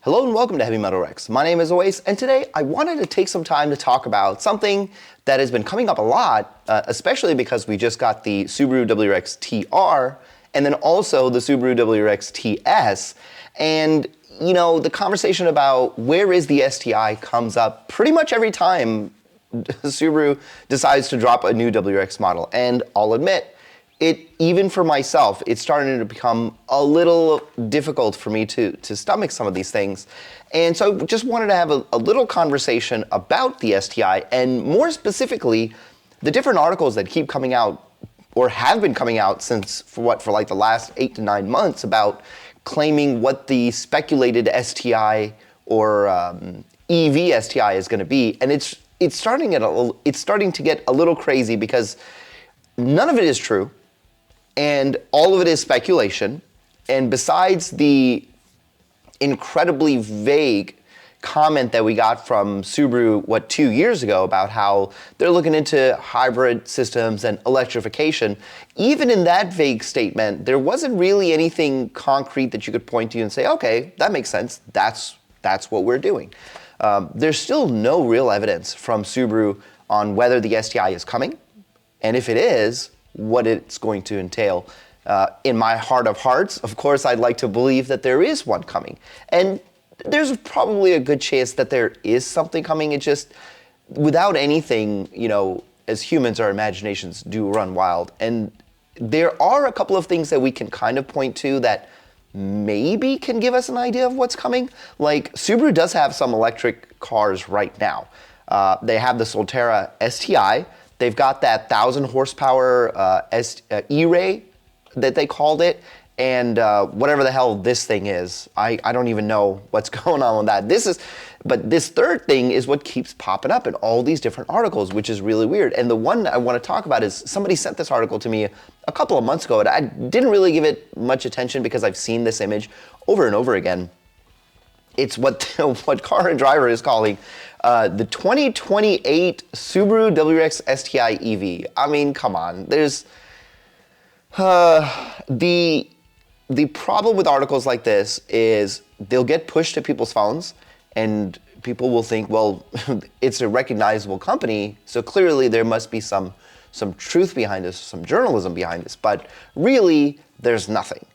Hello and welcome to Heavy Metal Rex. My name is Oasis, and today I wanted to take some time to talk about something that has been coming up a lot, especially because we just got the Subaru WRX TR and then also the Subaru WRX TS. And you know, the conversation about where is the STI comes up pretty much every time Subaru decides to drop a new WRX model. And I'll admit, even for myself, it's starting to become a little difficult for me to stomach some of these things. And so just wanted to have a little conversation about the STI, and more specifically, the different articles that keep coming out or have been coming out since for like the last 8 to 9 months about claiming what the speculated STI or EV STI is going to be. And it's starting to get a little crazy because none of it is true. And all of it is speculation. And besides the incredibly vague comment that we got from Subaru, 2 years ago about how they're looking into hybrid systems and electrification, even in that vague statement, there wasn't really anything concrete that you could point to and say, okay, that makes sense. That's what we're doing. There's still no real evidence from Subaru on whether the STI is coming. And if it is, what it's going to entail. In my heart of hearts, of course, I'd like to believe that there is one coming. And there's probably a good chance that there is something coming. It just, without anything, you know, as humans, our imaginations do run wild. And there are a couple of things that we can kind of point to that maybe can give us an idea of what's coming. Like, Subaru does have some electric cars right now. They have the Solterra STI. They've got that 1,000 horsepower E-Ray that they called it, and whatever the hell this thing is. I don't even know what's going on with that. But this third thing is what keeps popping up in all these different articles, which is really weird. And the one I want to talk about is somebody sent this article to me a couple of months ago, and I didn't really give it much attention because I've seen this image over and over again. It's what Car and Driver is calling the 2028 Subaru WRX STI EV. I mean, come on. There's the problem with articles like this is they'll get pushed to people's phones, and people will think, well, it's a recognizable company, so clearly there must be some truth behind this, some journalism behind this. But really, there's nothing.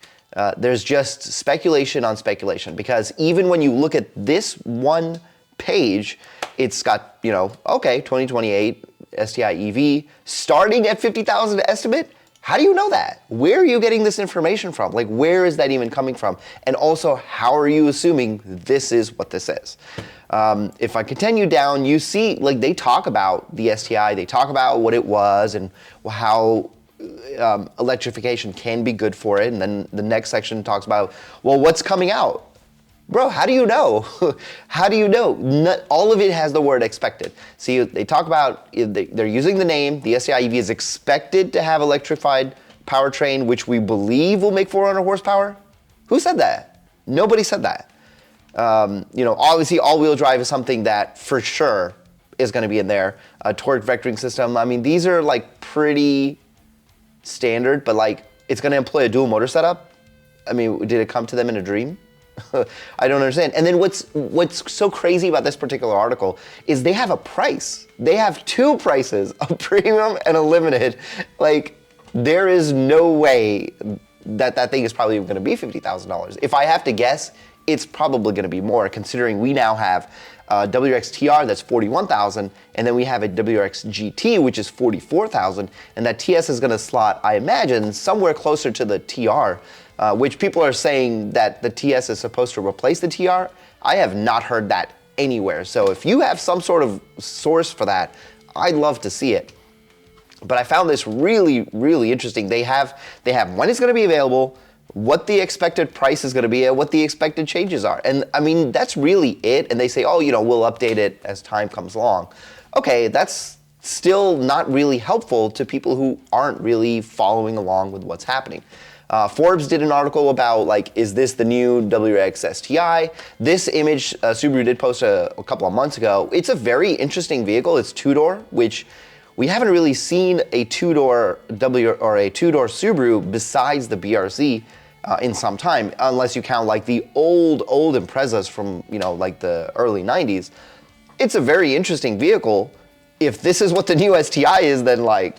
There's just speculation on speculation, because even when you look at this one page, it's got, you know, okay, 2028 STI EV starting at 50,000 estimate. How do you know that? Where are you getting this information from? Like, where is that even coming from? And also, how are you assuming this is what this is? If I continue down, you see, like, they talk about the STI, they talk about what it was and how electrification can be good for it, and then the next section talks about, well, what's coming out? Bro, how do you know? How do you know? All of it has the word expected. See, they talk about, they're using the name, the STI EV is expected to have electrified powertrain, which we believe will make 400 horsepower. Who said that? Nobody said that. You know, obviously all-wheel drive is something that for sure is going to be in there. A torque vectoring system, I mean, these are like pretty standard, but like, it's going to employ a dual motor setup. I mean, did it come to them in a dream? I don't understand. And then what's so crazy about this particular article is they have a price. They have two prices, a premium and a limited. Like, there is no way that thing is probably going to be $50,000. If I have to guess, it's probably going to be more, considering we now have WRX TR that's $41,000, and then we have a WRX GT, which is $44,000, and that TS is going to slot, I imagine, somewhere closer to the TR, which people are saying that the TS is supposed to replace the TR. I have not heard that anywhere. So if you have some sort of source for that, I'd love to see it. But I found this really, really interesting. They have when it's going to be available, what the expected price is going to be, and what the expected changes are. And I mean, that's really it. And they say, oh, you know, we'll update it as time comes along. Okay, that's still not really helpful to people who aren't really following along with what's happening. Forbes did an article about, like, is this the new WRX STI? This image Subaru did post a couple of months ago. It's a very interesting vehicle. It's two-door, which we haven't really seen a two-door two-door Subaru besides the BRZ. in some time, unless you count like the old Imprezas from, you know, like the early 90s. It's a very interesting vehicle. If this is what the new STI is, then like,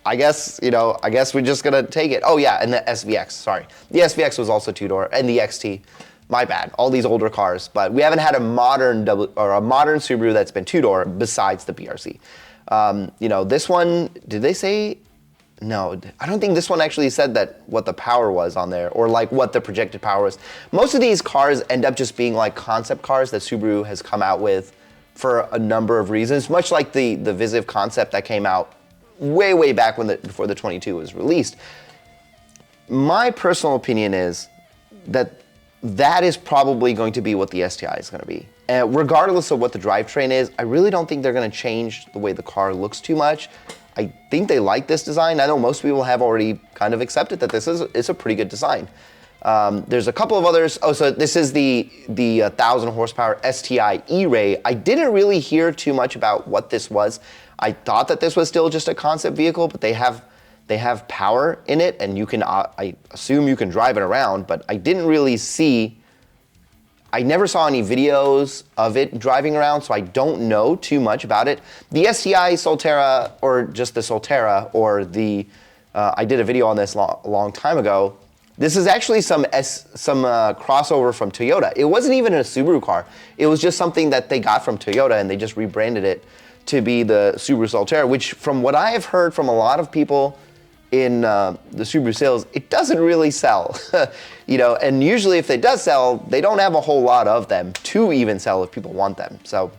I guess we're just gonna take it. Oh yeah, and the SVX, sorry. The SVX was also two-door, and the XT. My bad, all these older cars, but we haven't had a modern Subaru that's been two-door besides the BRZ. You know, this one, did they say? No, I don't think this one actually said that what the power was on there, or like what the projected power was. Most of these cars end up just being like concept cars that Subaru has come out with for a number of reasons, much like the Visiv concept that came out way back when before the 22 was released. My personal opinion is that is probably going to be what the STI is going to be. Regardless of what the drivetrain is, I really don't think they're going to change the way the car looks too much. I think they like this design. I know most people have already kind of accepted that this is a pretty good design. There's a couple of others. Oh, so this is the 1,000 horsepower STI E-Ray. I didn't really hear too much about what this was. I thought that this was still just a concept vehicle, but they have power in it, and you can, I assume you can drive it around, but I didn't really see, I never saw any videos of it driving around, so I don't know too much about it. The STI Solterra, or just the Solterra, or the, I did a video on this a long time ago. This is actually some crossover from Toyota. It wasn't even a Subaru car. It was just something that they got from Toyota, and they just rebranded it to be the Subaru Solterra, which from what I have heard from a lot of people in the Subaru sales, it doesn't really sell. You know, and usually if it does sell, they don't have a whole lot of them to even sell if people want them. So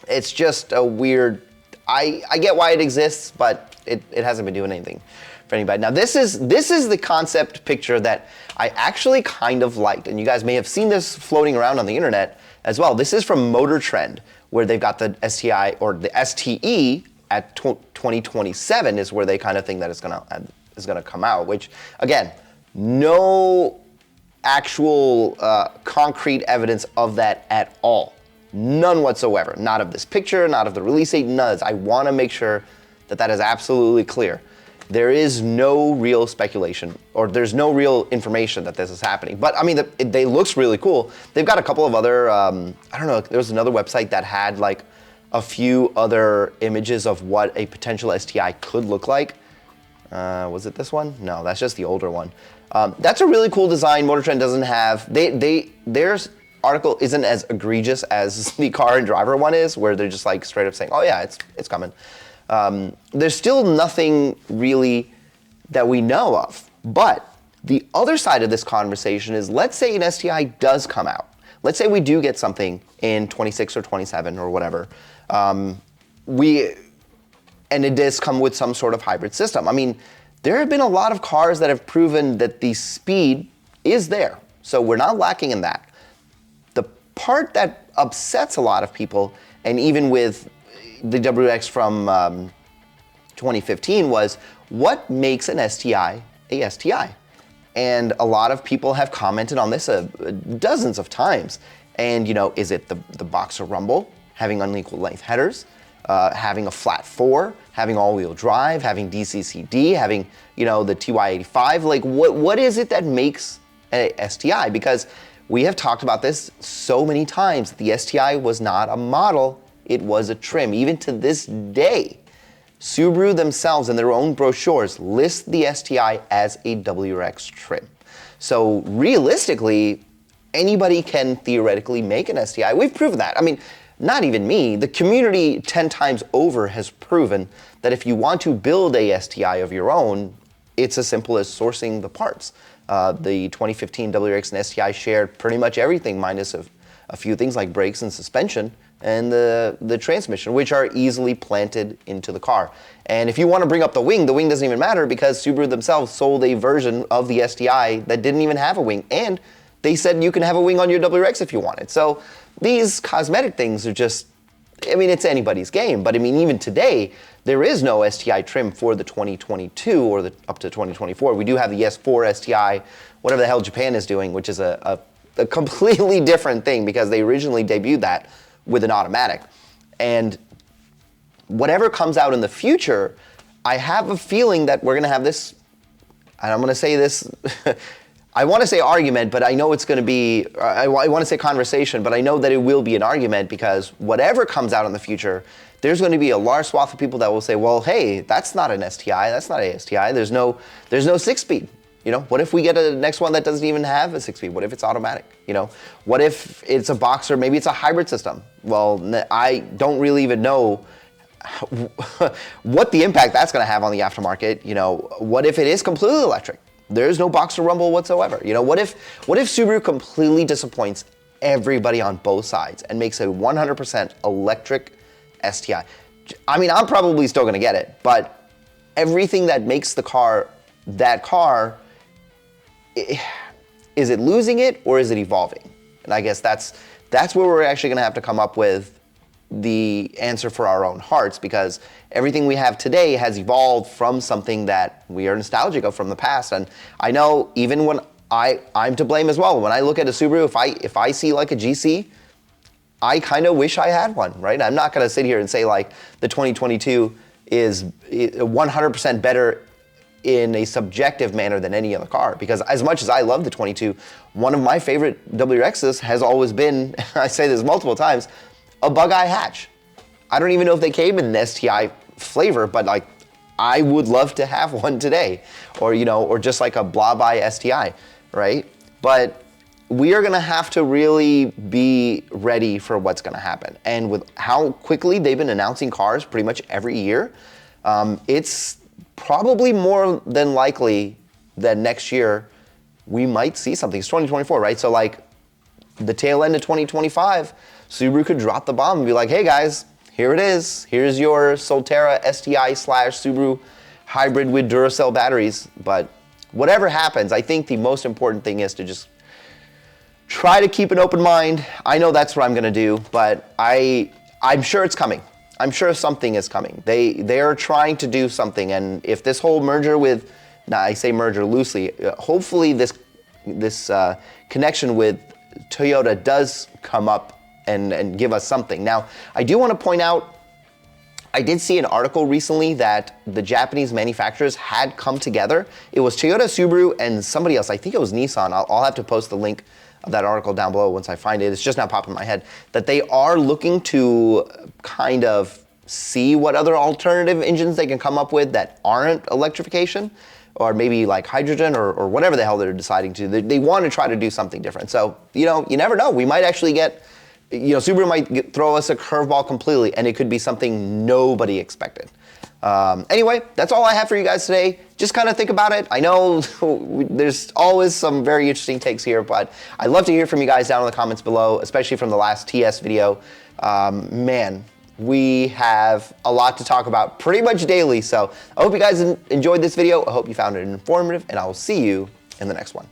it's just a weird, I get why it exists, but it hasn't been doing anything for anybody. Now this is the concept picture that I actually kind of liked, and you guys may have seen this floating around on the internet as well. This is from Motor Trend, where they've got the STI, or the STE at 2027 is where they kind of think that it's gonna come out, which again, no actual concrete evidence of that at all. None whatsoever. Not of this picture, not of the release date, none. I wanna make sure that is absolutely clear. There is no real speculation, or there's no real information that this is happening. But I mean, they looks really cool. They've got a couple of other, I don't know, there was another website that had like a few other images of what a potential STI could look like. Was it this one? No, that's just the older one. That's a really cool design. Motor Trend doesn't have, their article isn't as egregious as the car and driver one is, where they're just like straight up saying, oh yeah, it's coming. There's still nothing really that we know of. But the other side of this conversation is, let's say an STI does come out. Let's say we do get something in 26 or 27 or whatever. And it does come with some sort of hybrid system. I mean, there have been a lot of cars that have proven that the speed is there. So we're not lacking in that. The part that upsets a lot of people, and even with the WRX from 2015, was what makes an STI a STI? And a lot of people have commented on this dozens of times. And you know, is it the boxer rumble, having unequal length headers, having a flat 4, having all-wheel drive, having DCCD, having, you know, the TY85? Like, what is it that makes a STI? Because we have talked about this so many times. The STI was not a model, it was a trim. Even to this day, Subaru themselves in their own brochures list the STI as a WRX trim. So realistically, anybody can theoretically make an STI. We've proven that. I mean, not even me, the community 10 times over has proven that if you want to build a STI of your own, it's as simple as sourcing the parts. The 2015 WRX and STI shared pretty much everything, minus a few things like brakes and suspension and the transmission, which are easily planted into the car. And if you want to bring up the wing doesn't even matter, because Subaru themselves sold a version of the STI that didn't even have a wing. And they said you can have a wing on your WRX if you wanted. So these cosmetic things are just, I mean, it's anybody's game. But I mean, even today, there is no STI trim for the 2022 or up to 2024. We do have the S4 STI, whatever the hell Japan is doing, which is a completely different thing, because they originally debuted that with an automatic. And whatever comes out in the future, I have a feeling that we're gonna have this, and I'm gonna say this, I want to say argument, but I know it's going to be, I want to say conversation, but I know that it will be an argument because whatever comes out in the future, there's going to be a large swath of people that will say, well, hey, that's not an STI, that's not a STI, there's no 6-speed. You know, what if we get a next one that doesn't even have a 6-speed? What if it's automatic? You know, what if it's a boxer, maybe it's a hybrid system? Well, I don't really even know what the impact that's going to have on the aftermarket. You know, what if it is completely electric? There's no boxer rumble whatsoever. You know, what if Subaru completely disappoints everybody on both sides and makes a 100% electric STI? I mean, I'm probably still going to get it, but everything that makes the car that car, is it losing it or is it evolving? And I guess that's where we're actually going to have to come up with the answer for our own hearts, because everything we have today has evolved from something that we are nostalgic of from the past. And I know even when I'm to blame as well. When I look at a Subaru, if I see like a GC, I kind of wish I had one, right? I'm not going to sit here and say like the 2022 is 100% better in a subjective manner than any other car, because as much as I love the 22, one of my favorite WRXs has always been, I say this multiple times, a bug-eye hatch. I don't even know if they came in an STI flavor, but like I would love to have one today, or you know, or just like a blob-eye STI, right? But we are gonna have to really be ready for what's gonna happen. And with how quickly they've been announcing cars pretty much every year, it's probably more than likely that next year we might see something. It's 2024, right? So like the tail end of 2025, Subaru could drop the bomb and be like, hey guys, here it is. Here's your Solterra STI / Subaru hybrid with Duracell batteries. But whatever happens, I think the most important thing is to just try to keep an open mind. I know that's what I'm gonna do, but I'm sure it's coming. I'm sure something is coming. They are trying to do something, and if this whole merger with, now I say merger loosely, hopefully this connection with Toyota does come up and give us something. Now, I do want to point out, I did see an article recently that the Japanese manufacturers had come together. It was Toyota, Subaru, and somebody else. I think it was Nissan. I'll have to post the link of that article down below once I find it. It's just now popping in my head, that they are looking to kind of see what other alternative engines they can come up with that aren't electrification, or maybe like hydrogen or whatever the hell they're deciding to. They want to try to do something different. So, you know, you never know. We might actually get, you know, Subaru might throw us a curveball completely, and it could be something nobody expected. Anyway, that's all I have for you guys today. Just kind of think about it. I know there's always some very interesting takes here, but I'd love to hear from you guys down in the comments below, especially from the last TS video. Man, we have a lot to talk about pretty much daily. So I hope you guys enjoyed this video. I hope you found it informative, and I will see you in the next one.